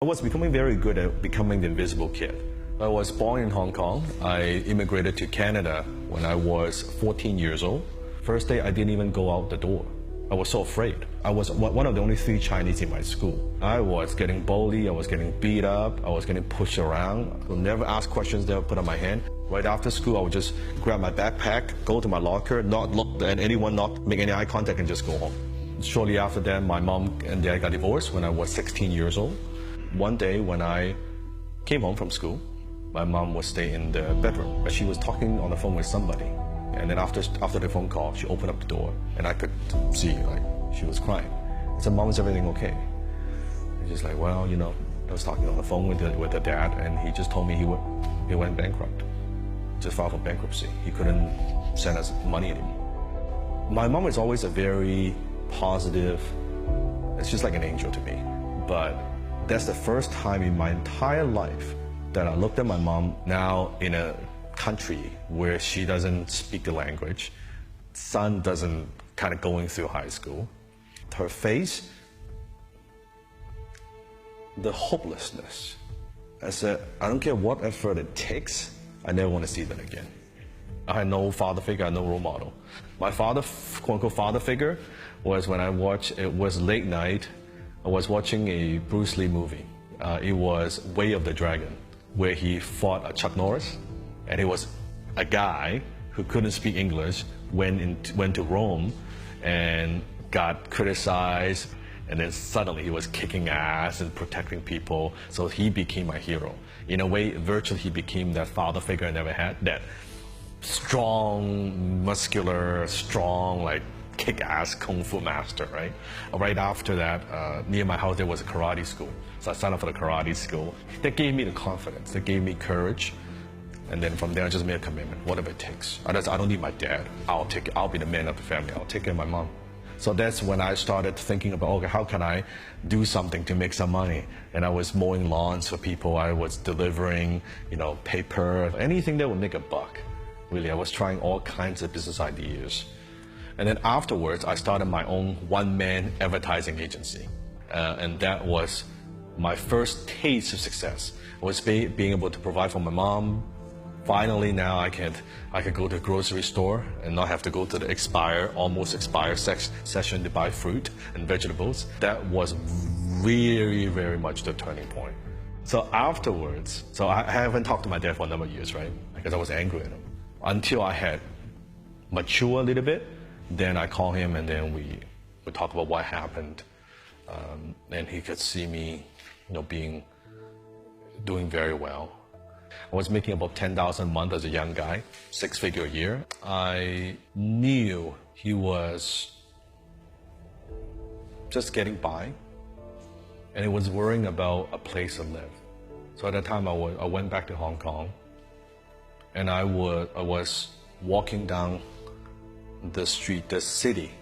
was becoming very good at becoming the invisible kid. I was born in Hong Kong. I immigrated to Canada when I was 14 years old. First day, I didn't even go out the door. I was so afraid. I was one of the only 3 Chinese in my school. I was getting bullied, I was getting beat up, I was getting pushed around. I would never ask questions, they would put on my hand. Right after school, I would just grab my backpack, go to my locker, not look at anyone, not make any eye contact, and just go home. Shortly after that, my mom and dad got divorced when I was 16 years old. One day when I came home from school, my mom was staying in the bedroom, but she was talking on the phone with somebody. And then after the phone call, she opened up the door, and I could see, like, she was crying. I said, "Mom, is everything okay?" And she's like, "Well, you know, I was talking on the phone with the dad, and he just told me he went bankrupt, just filed for bankruptcy. He couldn't send us money anymore." My mom is always a very positive, it's just like an angel to me. But that's the first time in my entire life that I looked at my mom now in a country where she doesn't speak the language, son doesn't kind of going through high school. Her face, the hopelessness. I said, I don't care what effort it takes, I never want to see that again. I had no father figure, I had no role model. My father, quote unquote father figure, was when it was late night, I was watching a Bruce Lee movie. It was Way of the Dragon, where he fought Chuck Norris. And it was a guy who couldn't speak English, went to Rome and got criticized, and then suddenly he was kicking ass and protecting people, so he became my hero. In a way, virtually he became that father figure I never had, that strong, muscular, strong, like kick-ass kung fu master, right? Right after that, near my house there was a karate school, so I signed up for the karate school. That gave me the confidence, that gave me courage. And then from there, I just made a commitment, whatever it takes. I don't need my dad. I'll be the man of the family. I'll take care of my mom. So that's when I started thinking about, okay, how can I do something to make some money? And I was mowing lawns for people. I was delivering, paper, anything that would make a buck. Really, I was trying all kinds of business ideas. And then afterwards, I started my own one-man advertising agency. And that was my first taste of success. Was being able to provide for my mom. Finally, now I can go to a grocery store and not have to go to the almost expired section to buy fruit and vegetables. That was very, very much the turning point. So afterwards, I haven't talked to my dad for a number of years, right? Because I was angry at him. Until I had matured a little bit, then I called him and then we talk about what happened. And he could see me, doing very well. I was making about $10,000 a month as a young guy, 6-figure a year. I knew he was just getting by, and he was worrying about a place to live. So at that time, I went back to Hong Kong, and I was walking down the street, the city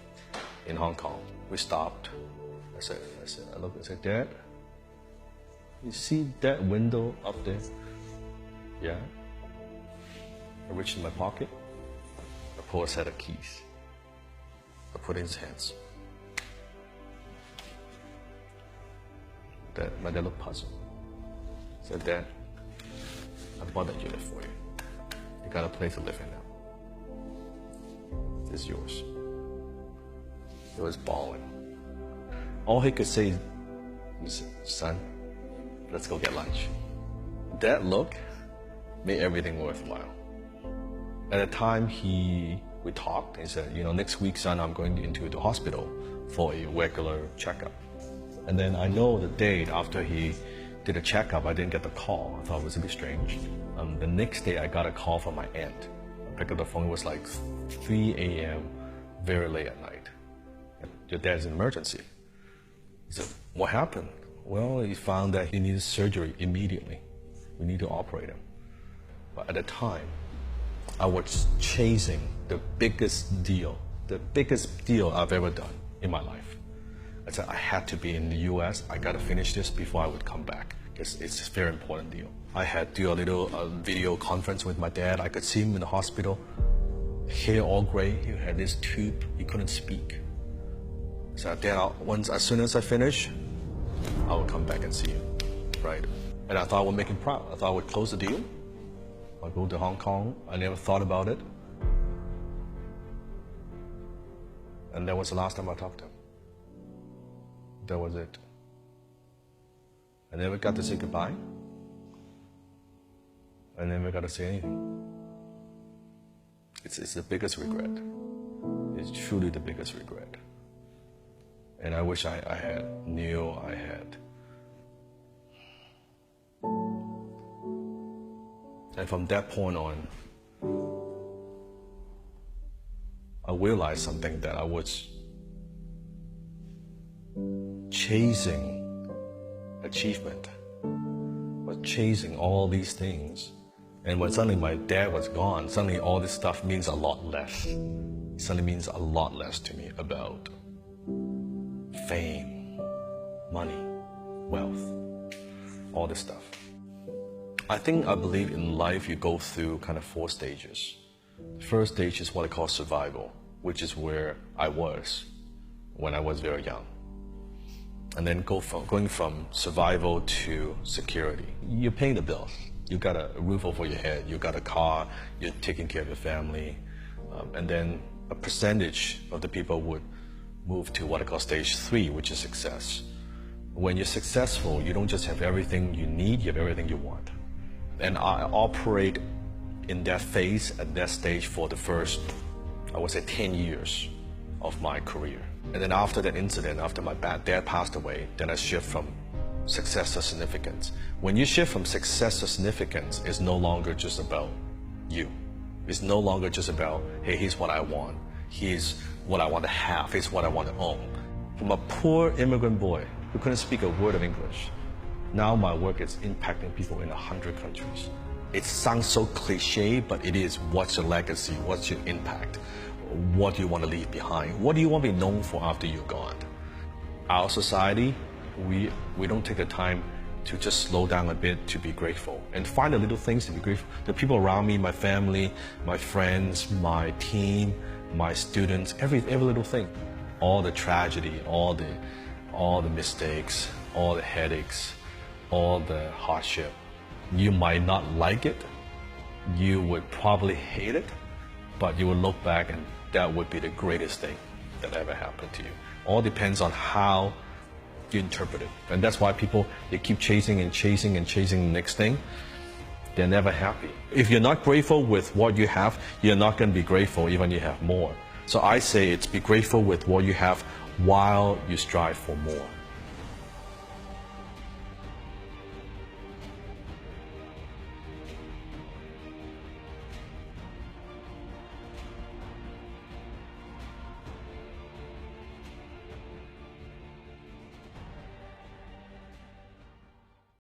in Hong Kong. We stopped. I said, "Dad, you see that window up there?" "Yeah." I reached in my pocket. I pulled a set of keys. I put it in his hands. My dad looked puzzled. I said, "Dad, I bought that unit for you. You got a place to live in now. It's yours." He was bawling. All he could say was, "Son, let's go get lunch." That look made everything worthwhile. At the time we talked, he said, "Next week, son, I'm going into the hospital for a regular checkup." And then I know the date after he did a checkup, I didn't get the call. I thought it was a bit strange. The next day, I got a call from my aunt. I picked up the phone, it was like 3 a.m., very late at night. "Your dad's in emergency." He said, "What happened?" "Well, he found that he needs surgery immediately. We need to operate him." But at the time, I was chasing the biggest deal I've ever done in my life. I said, I had to be in the US, I gotta finish this before I would come back, because it's a very important deal. I had to do a little video conference with my dad. I could see him in the hospital, hair all gray, he had this tube, he couldn't speak. So Dad, as soon as I finish, I will come back and see you. right? And I thought I would make him proud. I thought I would close the deal. I'd go to Hong Kong. I never thought about it. And that was the last time I talked to him. That was it. I never got to say goodbye. I never got to say anything. It's the biggest regret. It's truly the biggest regret. And I wish I knew I had. And from that point on, I realized something, that I was chasing achievement, was chasing all these things. And when suddenly my dad was gone, suddenly all this stuff means a lot less. It suddenly means a lot less to me about fame, money, wealth, all this stuff. I believe in life you go through kind of 4 stages. The first stage is what I call survival, which is where I was when I was very young. And then going from survival to security. You're paying the bills. You got a roof over your head, you got a car, you're taking care of your family. And then a percentage of the people would move to what I call stage 3, which is success. When you're successful, you don't just have everything you need, you have everything you want. And I operate in that phase, at that stage, for the first, I would say, 10 years of my career. And then after that incident, after my dad passed away, then I shift from success to significance. When you shift from success to significance, it's no longer just about you. It's no longer just about, hey, here's what I want. Here's what I want to have. Here's what I want to own. From a poor immigrant boy who couldn't speak a word of English, now my work is impacting people in 100 countries. It sounds so cliche, but it is. What's your legacy? What's your impact? What do you want to leave behind? What do you want to be known for after you're gone? Our society, we don't take the time to just slow down a bit to be grateful and find the little things to be grateful. The people around me, my family, my friends, my team, my students, every little thing. All the tragedy, all the mistakes, all the headaches, all the hardship. You might not like it, you would probably hate it, but you would look back and that would be the greatest thing that ever happened to you. All depends on how you interpret it. And that's why people, they keep chasing and chasing and chasing the next thing. They're never happy. If you're not grateful with what you have, you're not going to be grateful even if you have more. So I say it's be grateful with what you have while you strive for more.